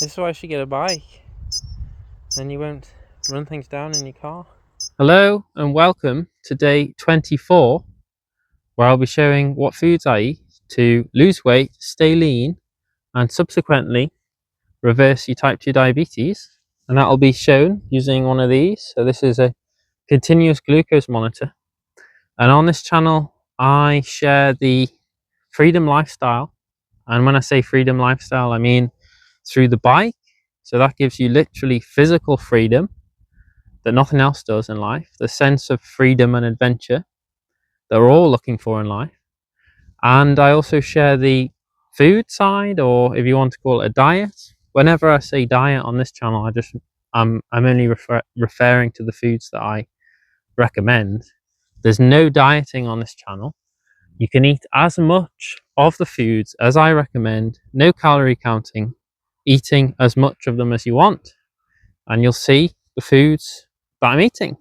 This is why you should get a bike. Then you won't run things down in your car. Hello and welcome to day 24, where I'll be showing what foods I eat to lose weight, stay lean, and subsequently reverse your type 2 diabetes. And that'll be shown using one of these. So this is a continuous glucose monitor. And on this channel, I share the freedom lifestyle. And when I say freedom lifestyle, I mean through the bike. So that gives you literally physical freedom that nothing else does in life. The sense of freedom and adventure that we're all looking for in life. And I also share the food side, or if you want to call it a diet. Whenever I say diet on this channel, I'm only referring to the foods that I recommend. There's no dieting on this channel. You can eat as much of the foods as I recommend, no calorie counting, eating as much of them as you want, and you'll see the foods that I'm eating.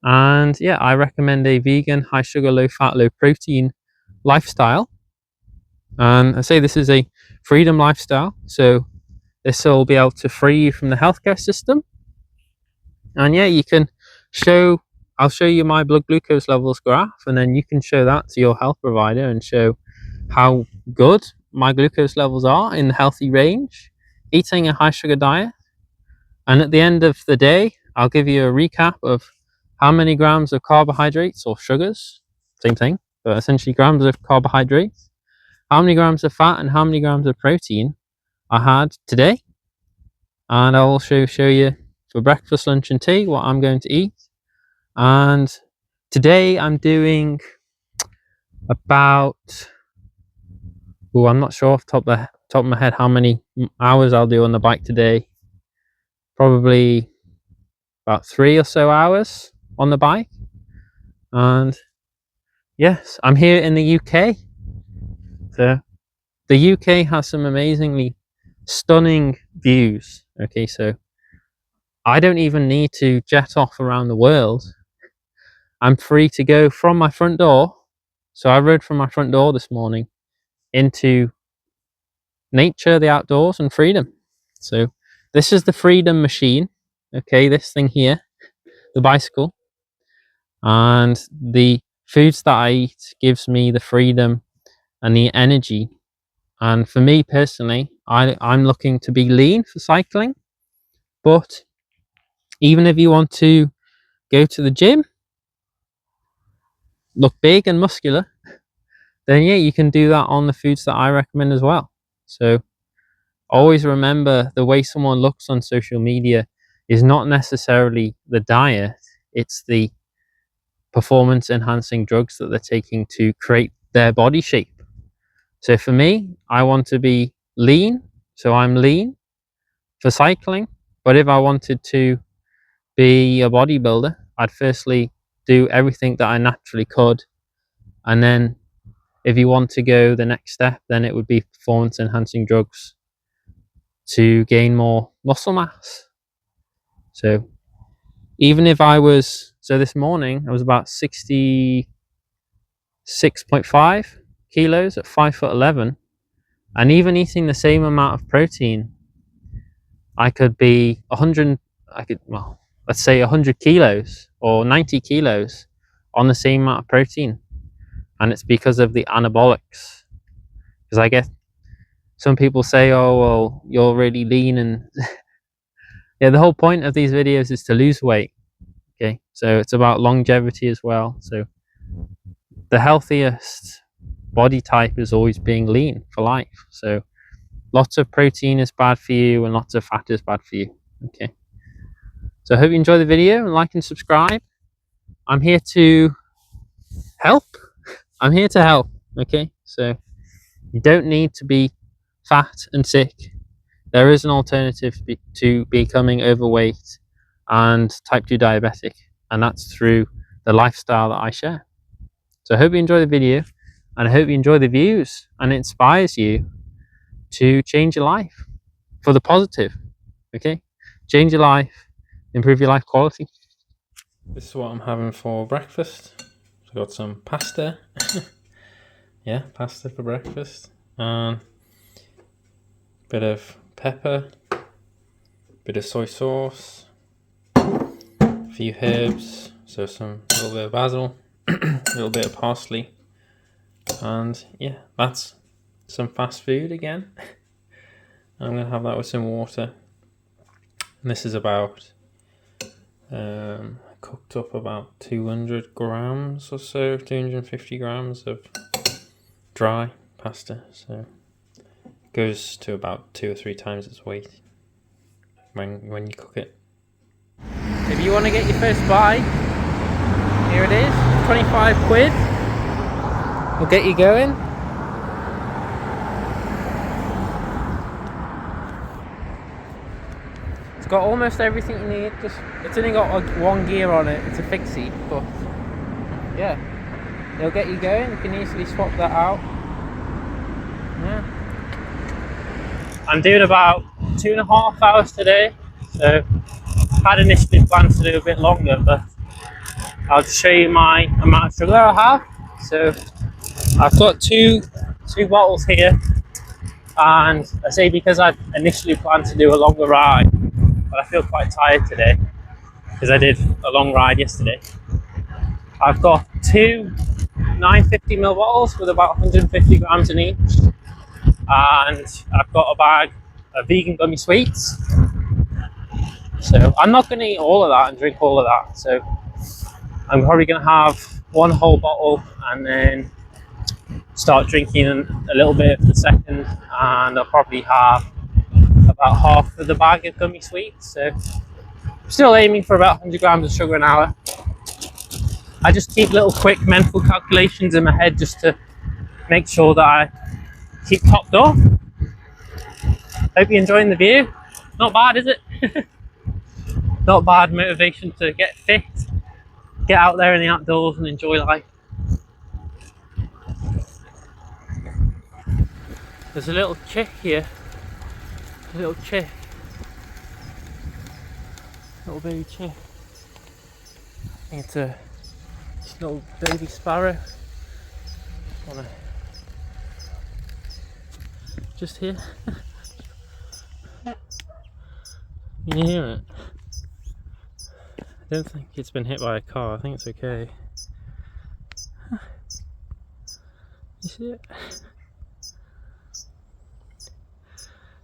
And yeah, I recommend a vegan, high sugar, low fat, low protein lifestyle. And I say this is a freedom lifestyle, so this will be able to free you from the healthcare system. And yeah, you can I'll show you my blood glucose levels graph, and then you can show that to your health provider and show how good my glucose levels are in the healthy range, eating a high sugar diet. And at the end of the day, I'll give you a recap of how many grams of carbohydrates or sugars, same thing, but essentially grams of carbohydrates, how many grams of fat and how many grams of protein I had today. And I'll also show you for breakfast, lunch and tea what I'm going to eat. And today I'm doing about, I'm not sure off the top of my head how many hours I'll do on the bike today. Probably about 3 or so hours on the bike. And yes, I'm here in the UK. So the UK has some amazingly stunning views. Okay, so I don't even need to jet off around the world. I'm free to go from my front door. So I rode from my front door this morning into nature, the outdoors, and freedom. So this is the freedom machine. Okay, this thing here, the bicycle. And the foods that I eat gives me the freedom and the energy. And for me personally, I'm looking to be lean for cycling. But even if you want to go to the gym, look big and muscular, then yeah, you can do that on the foods that I recommend as well. So always remember, the way someone looks on social media is not necessarily the diet, it's the performance enhancing drugs that they're taking to create their body shape. So for me, I want to be lean, so I'm lean for cycling. But if I wanted to be a bodybuilder, I'd firstly do everything that I naturally could, and then if you want to go the next step, then it would be performance enhancing drugs to gain more muscle mass. So even if I was, so this morning I was about 66.5 kilos at 5'11", and even eating the same amount of protein, I could be let's say 100 kilos or 90 kilos on the same amount of protein. And it's because of the anabolics. Because I guess some people say, oh, well, you're really lean. And yeah, the whole point of these videos is to lose weight. Okay, so it's about longevity as well. So the healthiest body type is always being lean for life. So lots of protein is bad for you and lots of fat is bad for you. Okay, so I hope you enjoy the video, and like and subscribe. I'm here to help. I'm here to help. Okay, so you don't need to be fat and sick. There is an alternative to becoming overweight and type 2 diabetic, and that's through the lifestyle that I share. So I hope you enjoy the video, and I hope you enjoy the views, and it inspires you to change your life for the positive. Okay, change your life, improve your life quality. This is what I'm having for breakfast. I've got some pasta. Yeah, pasta for breakfast, and a bit of pepper, bit of soy sauce, a few herbs, so a little bit of basil, a little bit of parsley, and yeah, that's some fast food again. I'm going to have that with some water. And this is about cooked up about 200 grams or so, 250 grams of dry pasta, so it goes to about 2 or 3 times its weight when you cook it. If you want to get your first buy, here it is, 25 quid. We'll get you going. It's got almost everything you need. It's only got one gear on it. It's a fixie, but yeah, it'll get you going. You can easily swap that out. Yeah. I'm doing about 2.5 hours today, so I had initially planned to do a bit longer, but I'll just show you my amount of sugar I have. So I've got two bottles here, and I say because I initially planned to do a longer ride, but I feel quite tired today because I did a long ride yesterday. I've got two 950ml bottles with about 150 grams in each, and I've got a bag of vegan gummy sweets. So I'm not going to eat all of that and drink all of that, so I'm probably going to have one whole bottle and then start drinking a little bit of the second, and I'll probably have about half of the bag of gummy sweets. So I'm still aiming for about 100 grams of sugar an hour. I just keep little quick mental calculations in my head just to make sure that I keep topped off. Hope you're enjoying the view. Not bad, is it? Not bad motivation to get fit, get out there in the outdoors and enjoy life. There's a little chick here. A little chick. Little baby chick. I think it's a little baby sparrow. Just here. You can hear it. I don't think it's been hit by a car. I think it's okay. You see it?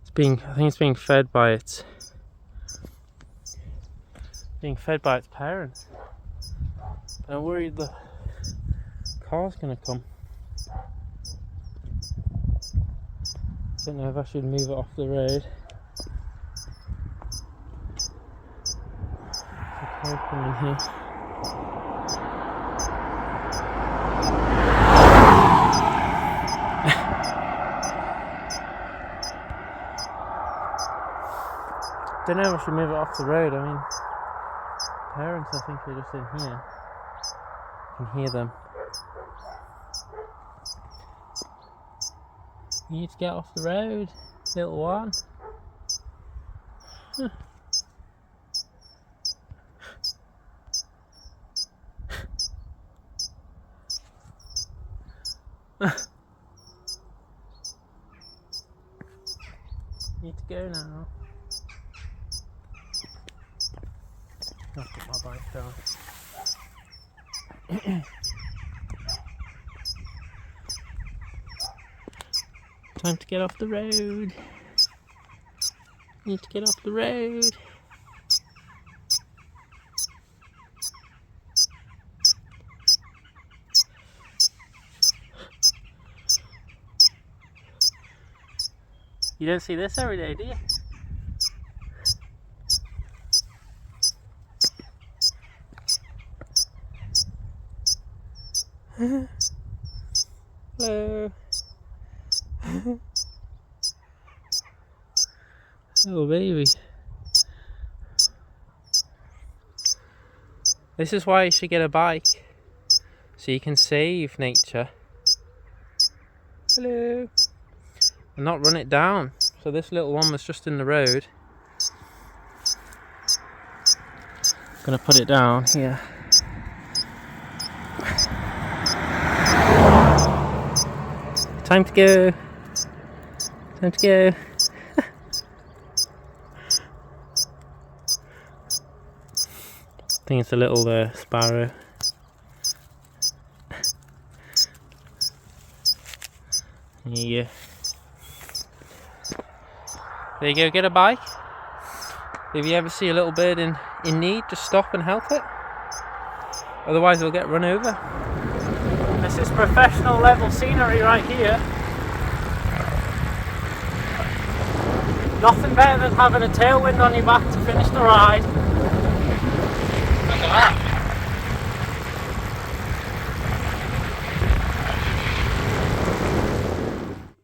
I think it's being fed by its parents. But I'm worried the car's gonna come. Don't know if I should move it off the road. There's a car coming here. Don't know if I should move it off the road. I mean, parents, I think, are just in here. I can hear them. You need to get off the road, little one. Huh. Need to go now. I'll put my bike down. Time to get off the road. Need to get off the road. You don't see this every day, do you? Hello. Oh baby. This is why you should get a bike, so you can save nature. Hello. And not run it down. So this little one was just in the road. Gonna put it down here. Time to go. Time to go. think it's a little sparrow. Yeah. There you go, get a bike. If you ever see a little bird in need, just stop and help it. Otherwise it'll get run over. This is professional level scenery right here. Nothing better than having a tailwind on your back to finish the ride. Look at that.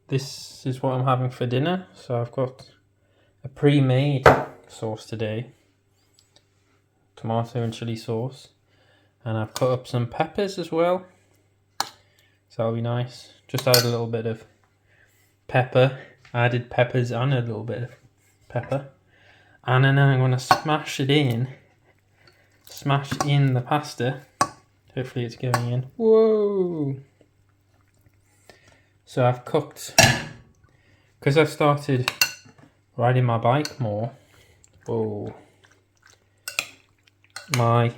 This is what I'm having for dinner. So I've got a pre-made sauce today. Tomato and chili sauce. And I've cut up some peppers as well. So that'll be nice. Just add a little bit of pepper. I added peppers and a little bit of pepper. And then I'm going to smash in the pasta. Hopefully it's going in. Whoa! So I've cooked, because I've started riding my bike more. Whoa! My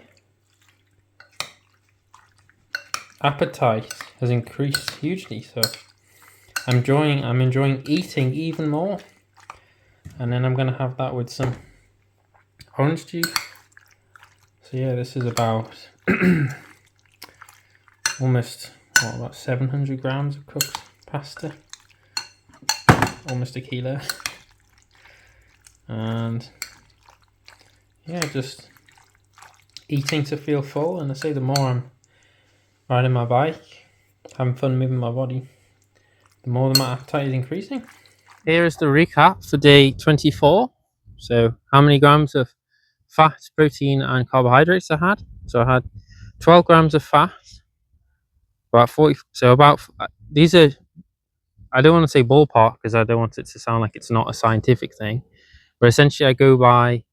appetite has increased hugely, so I'm enjoying eating even more. And then I'm gonna have that with some orange juice. So yeah, this is about almost about 700 grams of cooked pasta, almost a kilo. And yeah, just eating to feel full. And I say the more I'm riding my bike, having fun moving my body, the more my appetite is increasing. Here is the recap for day 24. So how many grams of fat, protein and carbohydrates I had. So I had 12 grams of fat, about 40, so about, these are, I don't want to say ballpark because I don't want it to sound like it's not a scientific thing, but essentially I go by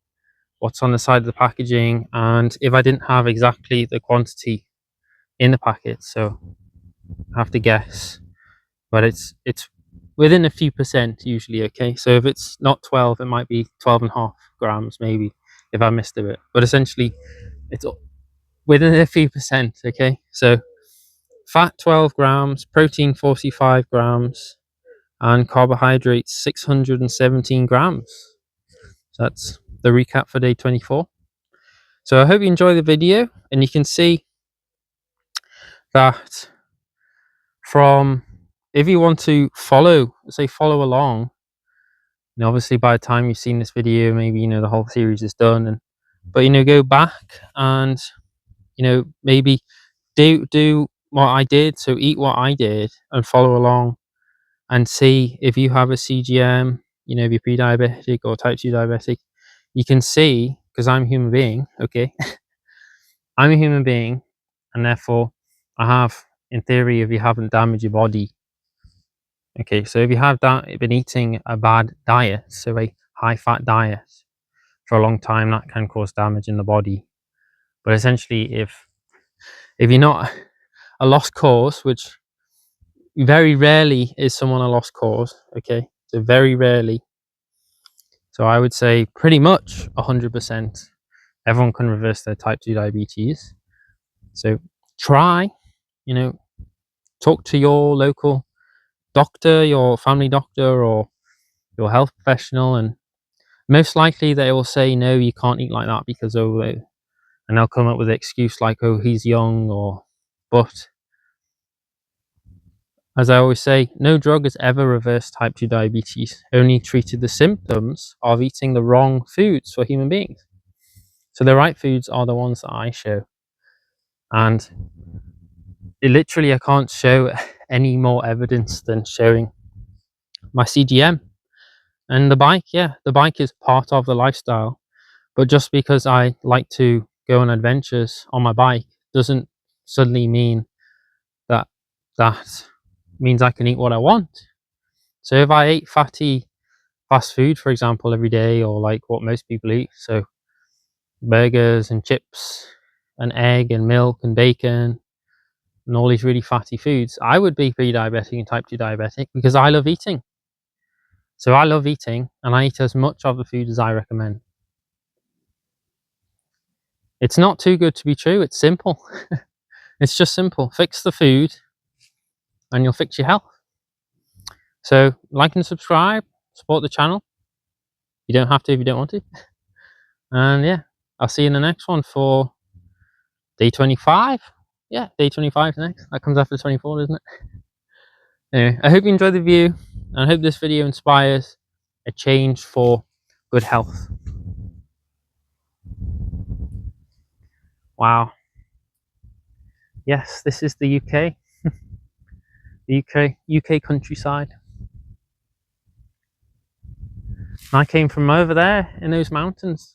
what's on the side of the packaging, and if I didn't have exactly the quantity in the packet, so I have to guess, but it's within a few percent usually. Okay, so if it's not 12, it might be 12.5 grams maybe if I missed a bit, but essentially it's within a few percent. Okay, so fat 12 grams, protein 45 grams, and carbohydrates 617 grams. So that's the recap for day 24. So I hope you enjoy the video, and you can see that from, if you want to follow along, and obviously by the time you've seen this video, maybe the whole series is done, but go back and maybe do what I did, so eat what I did and follow along and see if you have a CGM, if you're pre-diabetic or type 2 diabetic. You can see, because I'm a human being, okay? I'm a human being, and therefore I have, in theory, if you haven't damaged your body, okay, so if you have been eating a bad diet, so a high-fat diet for a long time, that can cause damage in the body. But essentially, if you're not a lost cause, which very rarely is someone a lost cause, okay, so very rarely, so I would say pretty much 100% everyone can reverse their type 2 diabetes. So try, talk to your local doctor, your family doctor, or your health professional, and most likely they will say, no, you can't eat like that because and they'll come up with an excuse like, oh, he's young, but as I always say, no drug has ever reversed type 2 diabetes, only treated the symptoms of eating the wrong foods for human beings. So the right foods are the ones that I show. And literally, I can't show any more evidence than showing my CGM. And the bike, yeah, the bike is part of the lifestyle. But just because I like to go on adventures on my bike doesn't suddenly mean that means I can eat what I want. So if I ate fatty fast food, for example, every day, or like what most people eat, so burgers and chips and egg and milk and bacon and all these really fatty foods, I would be pre-diabetic and type 2 diabetic because I love eating. So I love eating, and I eat as much of the food as I recommend. It's not too good to be true. It's simple. It's just simple. Fix the food and you'll fix your health. So like and subscribe, support the channel. You don't have to if you don't want to. And yeah, I'll see you in the next one for day 25. Yeah, day 25 next. That comes after 24, doesn't it? Anyway, I hope you enjoyed the view, and I hope this video inspires a change for good health. Wow. Yes, this is the UK. The UK countryside. I came from over there in those mountains.